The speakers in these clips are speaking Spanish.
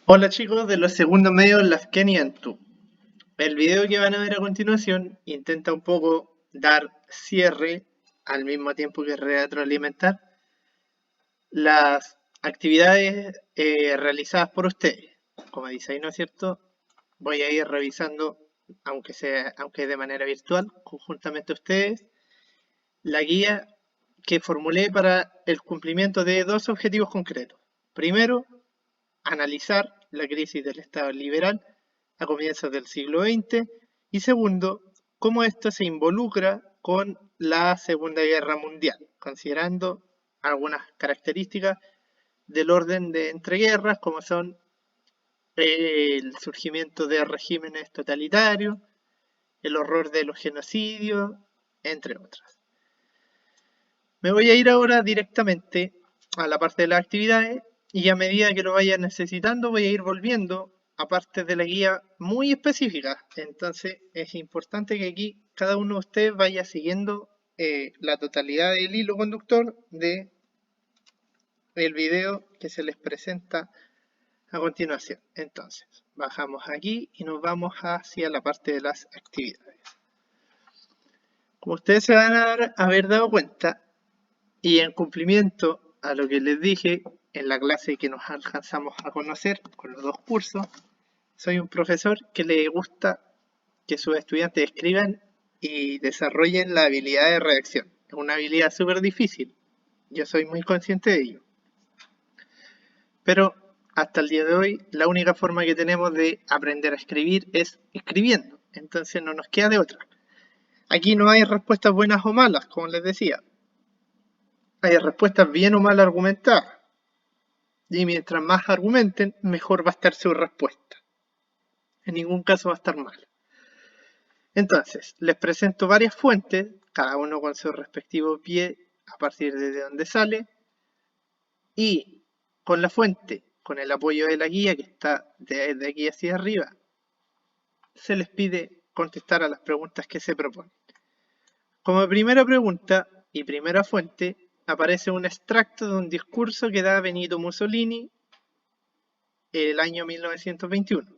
Hola chicos de los segundos medios Lafken y Antu. El video que van a ver a continuación intenta un poco dar cierre al mismo tiempo que retroalimentar las actividades realizadas por ustedes. Como dice ahí, ¿no es cierto? Voy a ir revisando, aunque de manera virtual, conjuntamente a ustedes, la guía que formulé para el cumplimiento de dos objetivos concretos. Primero, analizar la crisis del Estado liberal a comienzos del siglo XX y segundo, cómo esto se involucra con la Segunda Guerra Mundial, considerando algunas características del orden de entreguerras, como son el surgimiento de regímenes totalitarios, el horror de los genocidios, entre otras. Me voy a ir ahora directamente a la parte de las actividades y a medida que lo vaya necesitando voy a ir volviendo a partes de la guía muy específicas. Entonces es importante que aquí cada uno de ustedes vaya siguiendo la totalidad del hilo conductor del video que se les presenta a continuación. Entonces bajamos aquí y nos vamos hacia la parte de las actividades. Como ustedes se van a haber dado cuenta, y en cumplimiento a lo que les dije en la clase que nos alcanzamos a conocer con los dos cursos, soy un profesor que le gusta que sus estudiantes escriban y desarrollen la habilidad de redacción. Es una habilidad súper difícil, yo soy muy consciente de ello. Pero hasta el día de hoy, la única forma que tenemos de aprender a escribir es escribiendo, entonces no nos queda de otra. Aquí no hay respuestas buenas o malas, como les decía. Hay respuestas bien o mal argumentadas. Y mientras más argumenten, mejor va a estar su respuesta. En ningún caso va a estar mal. Entonces, les presento varias fuentes, cada uno con su respectivo pie a partir de donde sale. Y con la fuente, con el apoyo de la guía que está desde aquí hacia arriba, se les pide contestar a las preguntas que se proponen. Como primera pregunta y primera fuente, aparece un extracto de un discurso que da Benito Mussolini el año 1921.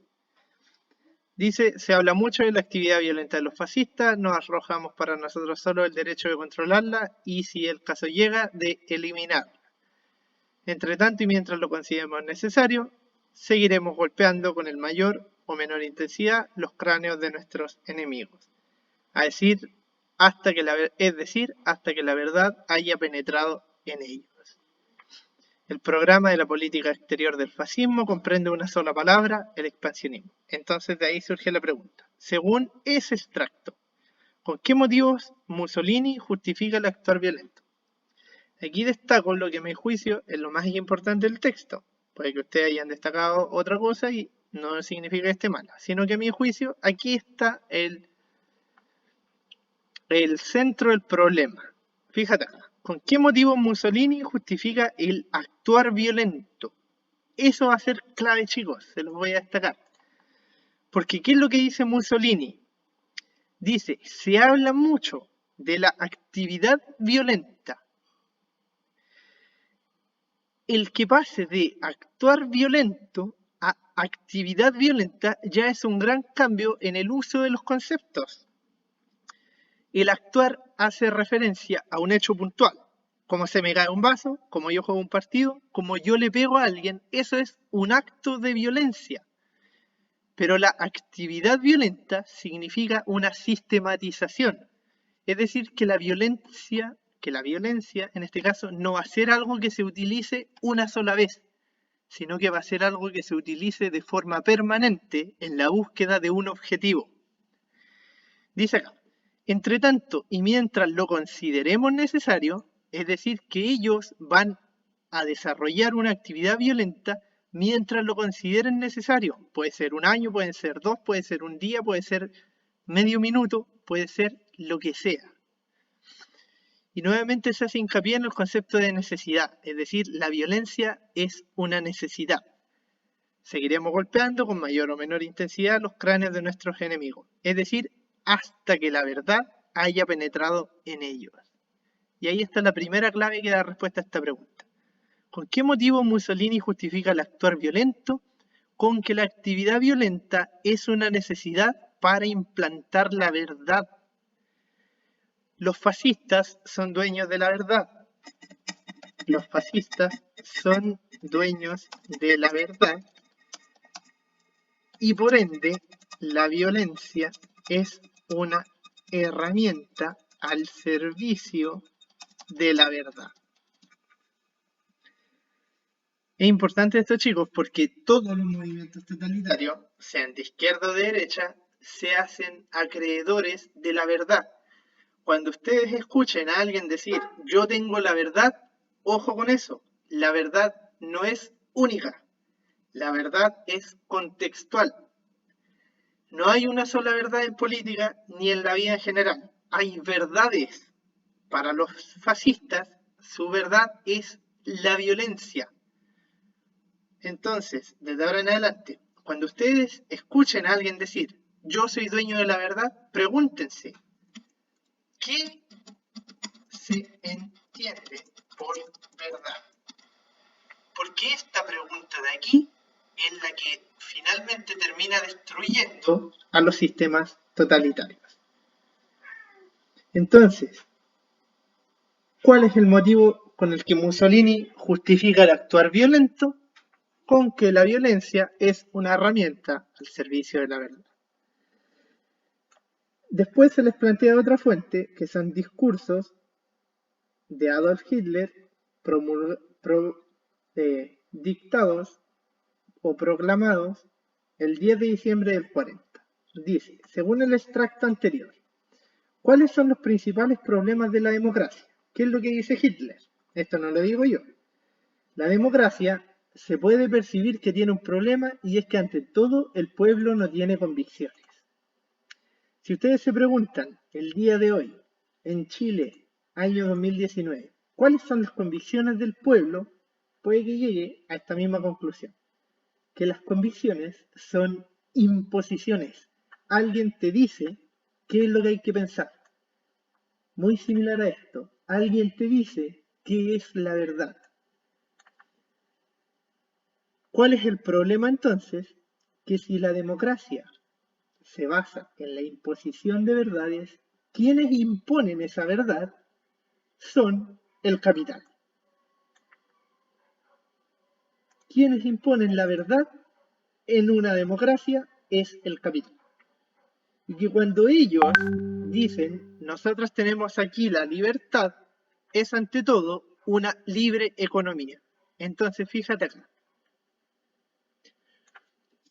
Dice, se habla mucho de la actividad violenta de los fascistas, nos arrojamos para nosotros solo el derecho de controlarla y, si el caso llega, de eliminarla. Entre tanto y mientras lo consideremos necesario, seguiremos golpeando con el mayor o menor intensidad los cráneos de nuestros enemigos. Es decir, hasta que la verdad haya penetrado en ellos. El programa de la política exterior del fascismo comprende una sola palabra, el expansionismo. Entonces de ahí surge la pregunta. Según ese extracto, ¿con qué motivos Mussolini justifica el actuar violento? Aquí destaco lo que a mi juicio es lo más importante del texto. Puede que ustedes hayan destacado otra cosa y no significa que esté mala, sino que a mi juicio aquí está el centro del problema. Fíjate acá. ¿Con qué motivo Mussolini justifica el actuar violento? Eso va a ser clave, chicos, se los voy a destacar. Porque ¿qué es lo que dice Mussolini? Dice, se habla mucho de la actividad violenta. El que pase de actuar violento a actividad violenta ya es un gran cambio en el uso de los conceptos. El actuar hace referencia a un hecho puntual, como se me cae un vaso, como yo juego un partido, como yo le pego a alguien, eso es un acto de violencia. Pero la actividad violenta significa una sistematización, es decir, que la violencia en este caso no va a ser algo que se utilice una sola vez, sino que va a ser algo que se utilice de forma permanente en la búsqueda de un objetivo. Dice acá, entre tanto y mientras lo consideremos necesario, es decir, que ellos van a desarrollar una actividad violenta mientras lo consideren necesario. Puede ser un año, pueden ser dos, puede ser un día, puede ser medio minuto, puede ser lo que sea. Y nuevamente se hace hincapié en el concepto de necesidad, es decir, la violencia es una necesidad. Seguiremos golpeando con mayor o menor intensidad los cráneos de nuestros enemigos, es decir, hasta que la verdad haya penetrado en ellos. Y ahí está la primera clave que da respuesta a esta pregunta. ¿Con qué motivo Mussolini justifica el actuar violento? con que la actividad violenta es una necesidad para implantar la verdad. Los fascistas son dueños de la verdad. Los fascistas son dueños de la verdad y por ende la violencia es una herramienta al servicio de la verdad. Es importante esto, chicos, porque todos los movimientos totalitarios, sean de izquierda o de derecha, se hacen acreedores de la verdad. Cuando ustedes escuchen a alguien decir, yo tengo la verdad, ojo con eso, la verdad no es única, la verdad es contextual. No hay una sola verdad en política ni en la vida en general, hay verdades. Para los fascistas, su verdad es la violencia. Entonces, desde ahora en adelante, cuando ustedes escuchen a alguien decir, yo soy dueño de la verdad, pregúntense, ¿qué se entiende por verdad? Porque esta pregunta de aquí es la que finalmente termina destruyendo a los sistemas totalitarios. Entonces, ¿cuál es el motivo con el que Mussolini justifica el actuar violento? Con que la violencia es una herramienta al servicio de la verdad. Después se les plantea otra fuente, que son discursos de Adolf Hitler dictados o proclamados el 10 de diciembre del 40. Dice, según el extracto anterior, ¿cuáles son los principales problemas de la democracia? ¿Qué es lo que dice Hitler? Esto no lo digo yo. La democracia se puede percibir que tiene un problema y es que ante todo el pueblo no tiene convicciones. Si ustedes se preguntan el día de hoy, en Chile, año 2019, ¿cuáles son las convicciones del pueblo? Puede que llegue a esta misma conclusión, que las convicciones son imposiciones. Alguien te dice qué es lo que hay que pensar. Muy similar a esto, alguien te dice qué es la verdad. ¿Cuál es el problema entonces? Que si la democracia se basa en la imposición de verdades, quienes imponen esa verdad son el capital. Quienes imponen la verdad en una democracia es el capital. Y que cuando ellos dicen, nosotros tenemos aquí la libertad, es ante todo una libre economía. Entonces, fíjate acá.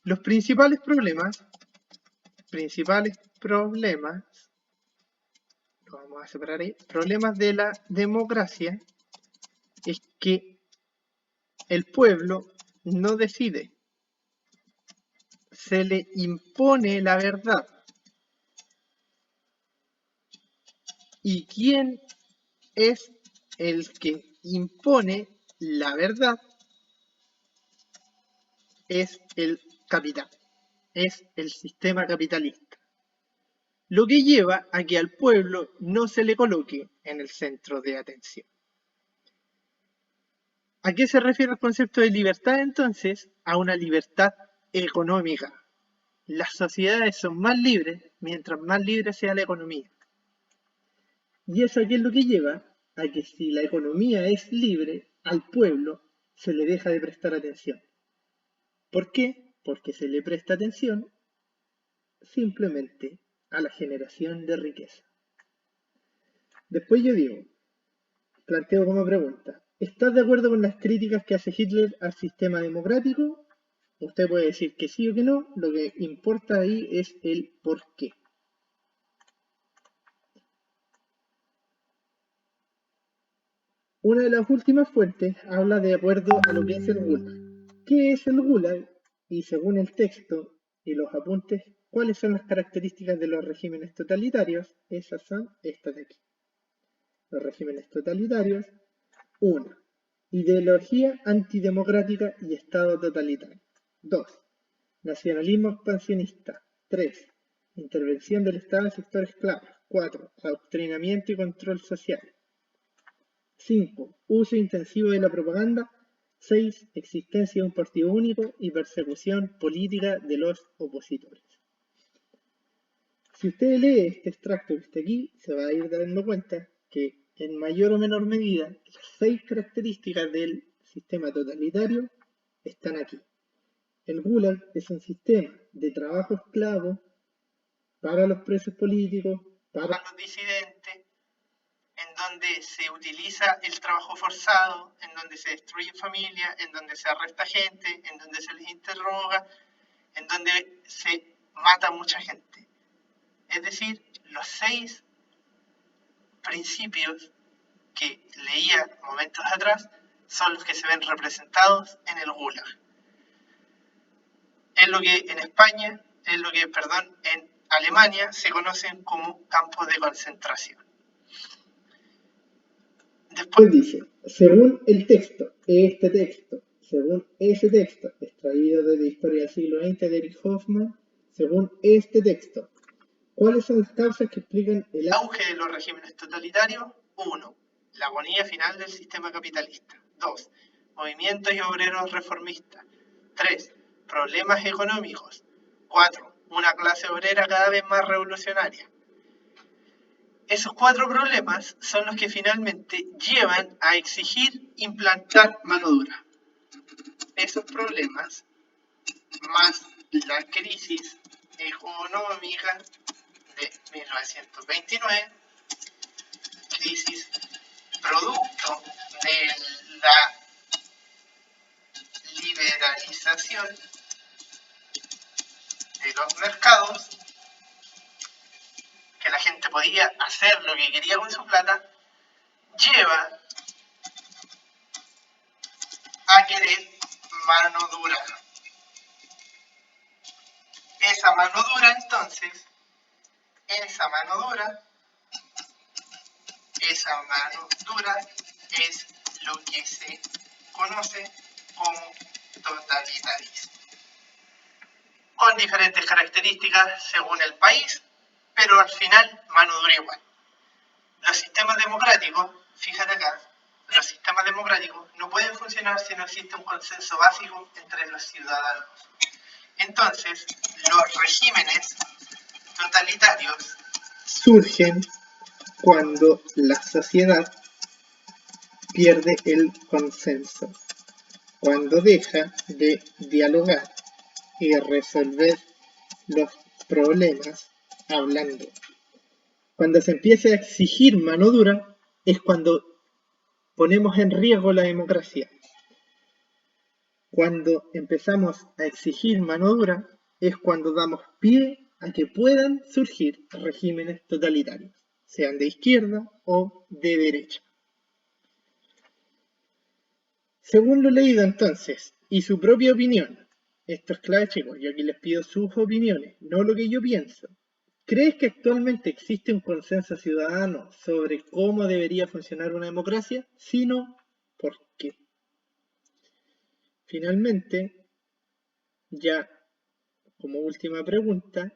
Los principales problemas, lo vamos a separar ahí, problemas de la democracia es que el pueblo no decide, se le impone la verdad. ¿Y quién es el que impone la verdad? Es el capital, es el sistema capitalista. Lo que lleva a que al pueblo no se le coloque en el centro de atención. ¿A qué se refiere el concepto de libertad entonces? A una libertad económica. Las sociedades son más libres mientras más libre sea la economía. ¿Y eso qué es lo que lleva? A que si la economía es libre, al pueblo se le deja de prestar atención. ¿Por qué? Porque se le presta atención simplemente a la generación de riqueza. Después yo digo, planteo como pregunta, ¿estás de acuerdo con las críticas que hace Hitler al sistema democrático? Usted puede decir que sí o que no, lo que importa ahí es el por qué. Una de las últimas fuentes habla de acuerdo a lo que es el Gulag. ¿Qué es el Gulag? Y según el texto y los apuntes, ¿cuáles son las características de los regímenes totalitarios? Esas son estas de aquí. Los regímenes totalitarios, 1. Ideología antidemocrática y Estado totalitario. 2. Nacionalismo expansionista. 3. Intervención del Estado en sectores claves. 4. Adoctrinamiento y control social. 5. Uso intensivo de la propaganda 6. Existencia de un partido único y persecución política de los opositores. Si usted lee este extracto que está aquí, se va a ir dando cuenta que en mayor o menor medida las 6 características del sistema totalitario están aquí. El Gulag es un sistema de trabajo esclavo para los presos políticos, para los disidentes, en donde se utiliza el trabajo forzado, en donde se destruyen familias, en donde se arresta gente, en donde se les interroga, en donde se mata mucha gente. Es decir, los 6 principios que leía momentos atrás son los que se ven representados en el Gulag. Es lo que en España, en Alemania se conocen como campos de concentración. Después dice, según el texto, según ese texto, extraído de la historia del siglo XX de Erich Hoffmann, según este texto, ¿cuáles son las causas que explican el auge de los regímenes totalitarios? 1. La agonía final del sistema capitalista. 2. Movimientos y obreros reformistas. 3. Problemas económicos. 4. Una clase obrera cada vez más revolucionaria. Esos 4 problemas son los que finalmente llevan a exigir implantar mano dura. Esos problemas, más la crisis económica de 1929, crisis producto de la liberalización de los mercados, que la gente podía hacer lo que quería con su plata, lleva a querer mano dura. Esa mano dura entonces, esa mano dura es lo que se conoce como totalitarismo, con diferentes características según el país, pero al final mano dura igual. Los sistemas democráticos, fíjate acá, los sistemas democráticos no pueden funcionar si no existe un consenso básico entre los ciudadanos. Entonces, los regímenes totalitarios surgen cuando la sociedad pierde el consenso, cuando deja de dialogar y resolver los problemas hablando. Cuando se empieza a exigir mano dura es cuando ponemos en riesgo la democracia. Cuando empezamos a exigir mano dura es cuando damos pie a que puedan surgir regímenes totalitarios, sean de izquierda o de derecha. Según lo leído entonces, y su propia opinión, esto es clave, chicos, yo aquí les pido sus opiniones, no lo que yo pienso. ¿Crees que actualmente existe un consenso ciudadano sobre cómo debería funcionar una democracia? Si no, ¿por qué? Finalmente, ya como última pregunta,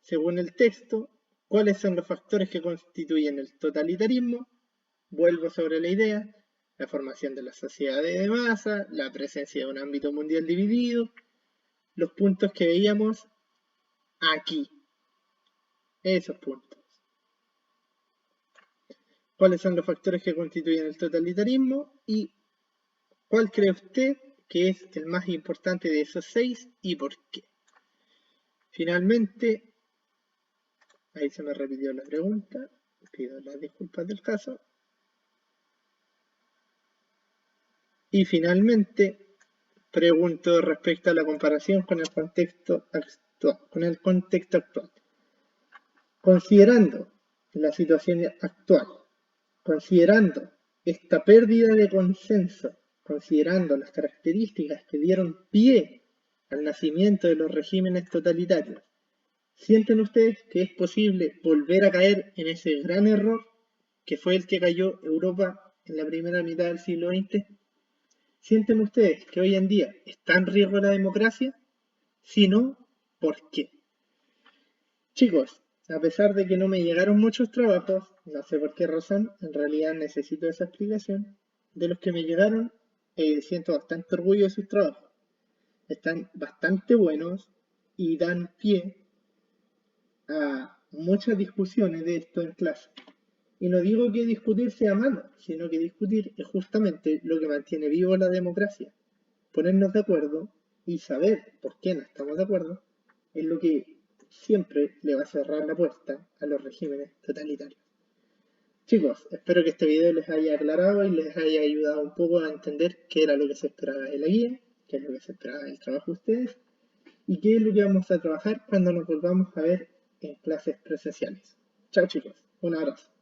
según el texto, ¿cuáles son los factores que constituyen el totalitarismo? Vuelvo sobre la idea, la formación de las sociedades de masa, la presencia de un ámbito mundial dividido, los puntos que veíamos aquí, esos puntos. ¿Cuáles son los factores que constituyen el totalitarismo? ¿Y cuál cree usted que es el más importante de esos 6 y por qué? Finalmente, ahí se me repitió la pregunta, pido las disculpas del caso. Y finalmente, pregunto respecto a la comparación con el contexto actual. Considerando la situación actual, considerando esta pérdida de consenso, considerando las características que dieron pie al nacimiento de los regímenes totalitarios, ¿sienten ustedes que es posible volver a caer en ese gran error que fue el que cayó Europa en la primera mitad del siglo XX? ¿Sienten ustedes que hoy en día está en riesgo la democracia? Si no, ¿por qué? Chicos, a pesar de que no me llegaron muchos trabajos, no sé por qué razón, en realidad necesito esa explicación, de los que me llegaron, siento bastante orgullo de sus trabajos. Están bastante buenos y dan pie a muchas discusiones de esto en clase. Y no digo que discutir sea malo, sino que discutir es justamente lo que mantiene vivo la democracia. Ponernos de acuerdo y saber por qué no estamos de acuerdo es lo que siempre le va a cerrar la puerta a los regímenes totalitarios. Chicos, espero que este video les haya aclarado y les haya ayudado un poco a entender qué era lo que se esperaba de la guía, qué es lo que se esperaba del trabajo de ustedes y qué es lo que vamos a trabajar cuando nos volvamos a ver en clases presenciales. Chao chicos, un abrazo.